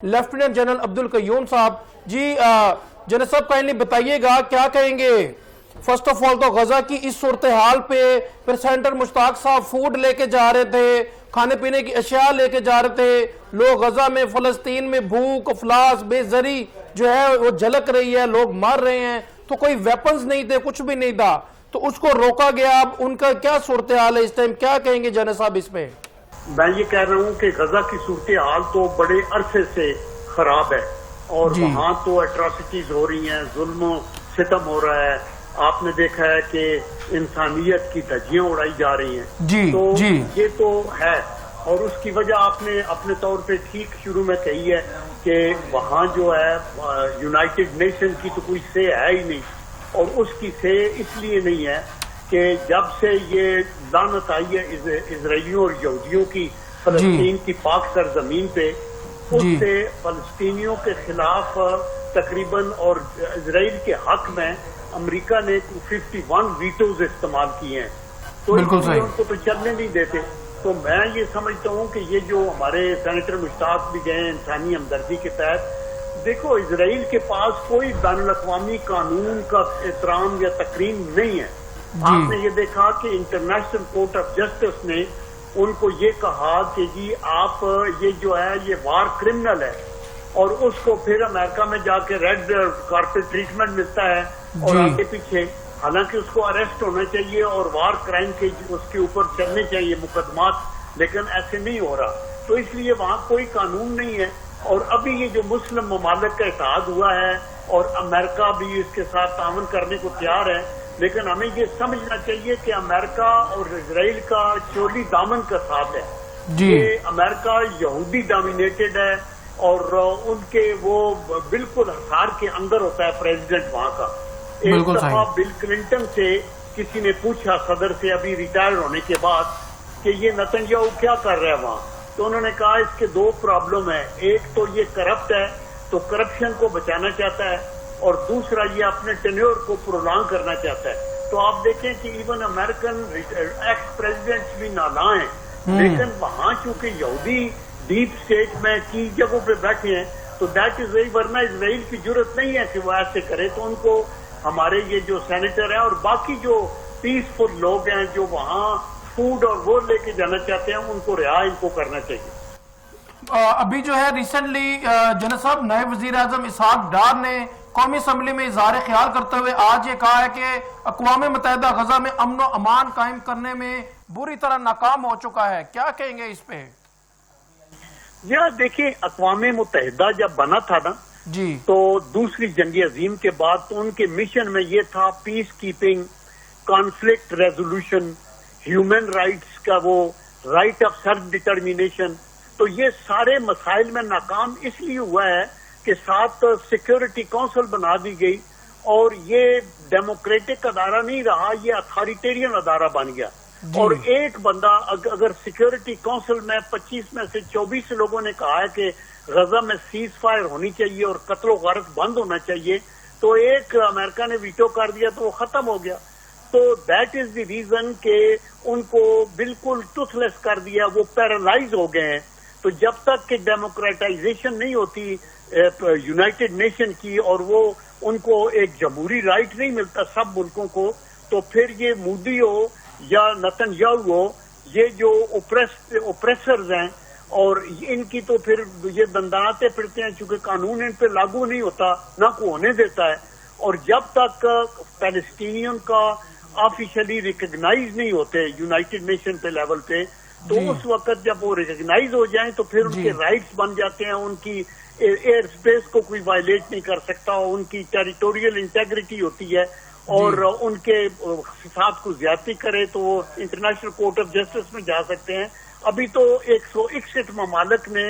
Lieutenant general عبد القیوم صاحب جی general صاحب kindly بتائیے گا کیا کہیں گے فرسٹ آف آل تو غزہ کی اس صورتحال پہ پھر سینٹر مشتاق صاحب فوڈ لے کے جا رہے تھے کھانے پینے کی اشیاء لے کے جا رہے تھے لوگ غزہ میں فلسطین میں بھوک افلاس بے زری جو ہے وہ جھلک رہی ہے لوگ مر رہے ہیں تو کوئی ویپنز نہیں تھے کچھ بھی نہیں تھا تو اس کو روکا گیا اب ان کا کیا صورتحال ہے اس ٹائم کیا کہیں گے جنرل صاحب اس پہ میں یہ کہہ رہا ہوں کہ غزہ کی صورتحال تو بڑے عرصے سے خراب ہے اور وہاں تو اٹراسٹیز ہو رہی ہیں ظلم و ستم ہو رہا ہے آپ نے دیکھا ہے کہ انسانیت کی دھجیاں اڑائی جا رہی ہیں تو یہ تو ہے اور اس کی وجہ آپ نے اپنے طور پہ ٹھیک شروع میں کہی ہے کہ وہاں جو ہے یونائٹڈ نیشن کی تو کوئی سے ہے ہی نہیں اور اس کی سے اس لیے نہیں ہے کہ جب سے یہ لعنت آئی ہے اسرائیلیوں اور یہودیوں کی فلسطین کی پاک سرزمین پہ اس سے فلسطینیوں کے خلاف تقریباً اور اسرائیل کے حق میں امریکہ نے 51 ویٹوز استعمال کیے ہیں تو ان کو تو چلنے نہیں دیتے تو میں یہ سمجھتا ہوں کہ یہ جو ہمارے سینیٹر مشتاق بھی گئے انسانی ہمدردی کے تحت دیکھو اسرائیل کے پاس کوئی بین الاقوامی قانون کا احترام یا تقریم نہیں ہے آپ نے یہ دیکھا کہ انٹرنیشنل کورٹ آف جسٹس نے ان کو یہ کہا کہ جی آپ یہ جو ہے یہ وار کرمنل ہے اور اس کو پھر امریکہ میں جا کے ریڈ کارپیٹ ٹریٹمنٹ ملتا ہے اور آگے پیچھے حالانکہ اس کو اریسٹ ہونا چاہیے اور وار کرائم کے اس کے اوپر چلنے چاہیے مقدمات لیکن ایسے نہیں ہو رہا تو اس لیے وہاں کوئی قانون نہیں ہے اور ابھی یہ جو مسلم ممالک کا اتحاد ہوا ہے اور امریکہ بھی اس کے ساتھ تعاون کرنے کو تیار ہے لیکن ہمیں یہ سمجھنا چاہیے کہ امریکہ اور اسرائیل کا چولی دامن کا ساتھ ہے یہ امریکہ یہودی ڈومینیٹڈ ہے اور ان کے وہ بالکل ہتھیار کے اندر ہوتا ہے پریزیڈنٹ وہاں کا ایک دفعہ بل کلنٹن سے کسی نے پوچھا صدر سے ابھی ریٹائر ہونے کے بعد کہ یہ نتنیاہو کیا کر رہا ہے وہاں تو انہوں نے کہا اس کے دو پرابلم ہیں ایک تو یہ کرپٹ ہے تو کرپشن کو بچانا چاہتا ہے اور دوسرا یہ اپنے ٹینیور کو پرولانگ کرنا چاہتا ہے تو آپ دیکھیں کہ ایون امریکن ایکس پریزیڈنٹس بھی نالاں ہیں لیکن وہاں چونکہ یہودی ڈیپ اسٹیٹ میں کی جگہوں پہ بیٹھے ہیں تو دیٹ از وہی ورنہ اسرائیل کی ضرورت نہیں ہے کہ وہ ایسے کرے تو ان کو ہمارے یہ جو سینیٹر ہیں اور باقی جو پیسفل لوگ ہیں جو وہاں فوڈ اور وہ لے کے جانا چاہتے ہیں ان کو رہا ان کو کرنا چاہیے ابھی جو ہے ریسنٹلی جنرل صاحب نئے وزیر اعظم اسحاق ڈار نے قومی اسمبلی میں اظہار خیال کرتے ہوئے آج یہ کہا ہے کہ اقوام متحدہ غزہ میں امن و امان قائم کرنے میں بری طرح ناکام ہو چکا ہے کیا کہیں گے اس پہ یار دیکھیں اقوام متحدہ جب بنا تھا نا تو دوسری جنگ عظیم کے بعد تو ان کے مشن میں یہ تھا پیس keeping conflict resolution human rights کا وہ رائٹ آف سیلف ڈٹرمینیشن تو یہ سارے مسائل میں ناکام اس لیے ہوا ہے کہ ساتھ سیکیورٹی کونسل بنا دی گئی اور یہ ڈیموکریٹک ادارہ نہیں رہا یہ اتھارٹیرین ادارہ بن گیا اور ایک بندہ اگر سیکیورٹی کونسل میں 25 میں سے 24 لوگوں نے کہا ہے کہ غزہ میں سیز فائر ہونی چاہیے اور قتل و غارت بند ہونا چاہیے تو ایک امریکہ نے ویٹو کر دیا تو وہ ختم ہو گیا تو دیٹ از دی ریزن کہ ان کو بالکل ٹوتھ لیس کر دیا وہ پیرالائز ہو گئے ہیں تو جب تک کہ ڈیموکریٹائزیشن نہیں ہوتی یونائٹڈ نیشن کی اور وہ ان کو ایک جمہوری رائٹ نہیں ملتا سب ملکوں کو تو پھر یہ مودی ہو یا نتنیاہو ہو یہ جو اوپریسرز ہیں اور ان کی تو پھر یہ دنداناتے پھرتے ہیں چونکہ قانون ان پہ لاگو نہیں ہوتا نہ کو ہونے دیتا ہے اور جب تک پیلسٹینین کا آفیشلی ریکگنائز نہیں ہوتے یونائٹڈ نیشن پہ لیول پہ تو اس وقت جب وہ ریکگنائز ہو جائیں تو پھر ان کے رائٹس بن جاتے ہیں ان کی ایئر اسپیس کو کوئی وائلیٹ نہیں کر سکتا ان کی ٹیریٹوریل انٹیگریٹی ہوتی ہے اور ان کے ساتھ کو زیادتی کرے تو وہ انٹرنیشنل کورٹ آف جسٹس میں جا سکتے ہیں ابھی تو 161 ممالک نے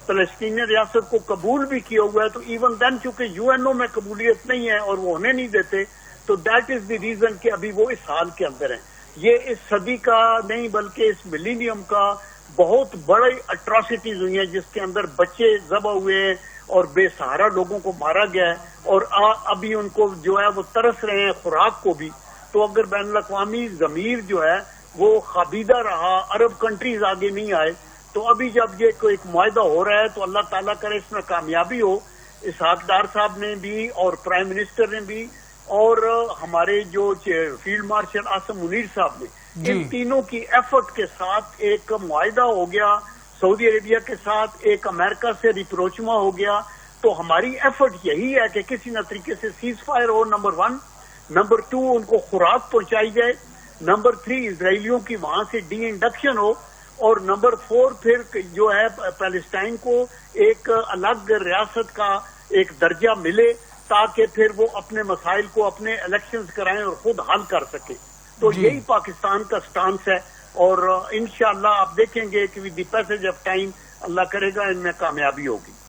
فلسطینی ریاست کو قبول بھی کیا ہوا ہے تو ایون دین چونکہ یو این او میں قبولیت نہیں ہے اور وہ ہونے نہیں دیتے تو دیٹ از دی ریزن کہ ابھی وہ اس حال کے اندر ہیں یہ اس صدی کا نہیں بلکہ اس ملینیم کا بہت بڑی اٹراسٹیز ہوئی ہیں جس کے اندر بچے ذبح ہوئے ہیں اور بے سہارا لوگوں کو مارا گیا ہے اور ابھی ان کو جو ہے وہ ترس رہے ہیں خوراک کو بھی تو اگر بین الاقوامی ضمیر جو ہے وہ خابیدہ رہا عرب کنٹریز آگے نہیں آئے تو ابھی جب یہ کوئی ایک معاہدہ ہو رہا ہے تو اللہ تعالیٰ کرے اس میں کامیابی ہو. اسحاق ڈار صاحب نے بھی اور پرائم منسٹر نے بھی اور ہمارے جو فیلڈ مارشل آصم منیر صاحب نے ان تینوں کی ایفرٹ کے ساتھ ایک معاہدہ ہو گیا. سعودی عربیہ کے ساتھ ایک امریکہ سے ریپروچما ہو گیا. تو ہماری ایفرٹ یہی ہے کہ کسی نہ طریقے سے سیز فائر ہو. نمبر 1. نمبر 2 ان کو خوراک پہنچائی جائے. نمبر 3 اسرائیلیوں کی وہاں سے ڈی انڈکشن ہو. اور نمبر 4 پھر جو ہے پیلسٹائن کو ایک الگ ریاست کا ایک درجہ ملے تاکہ پھر وہ اپنے مسائل کو اپنے الیکشنز کرائیں اور خود حل کر سکے. تو یہی پاکستان کا سٹانس ہے اور انشاءاللہ آپ دیکھیں گے کہ with the passage of time اللہ کرے گا ان میں کامیابی ہوگی.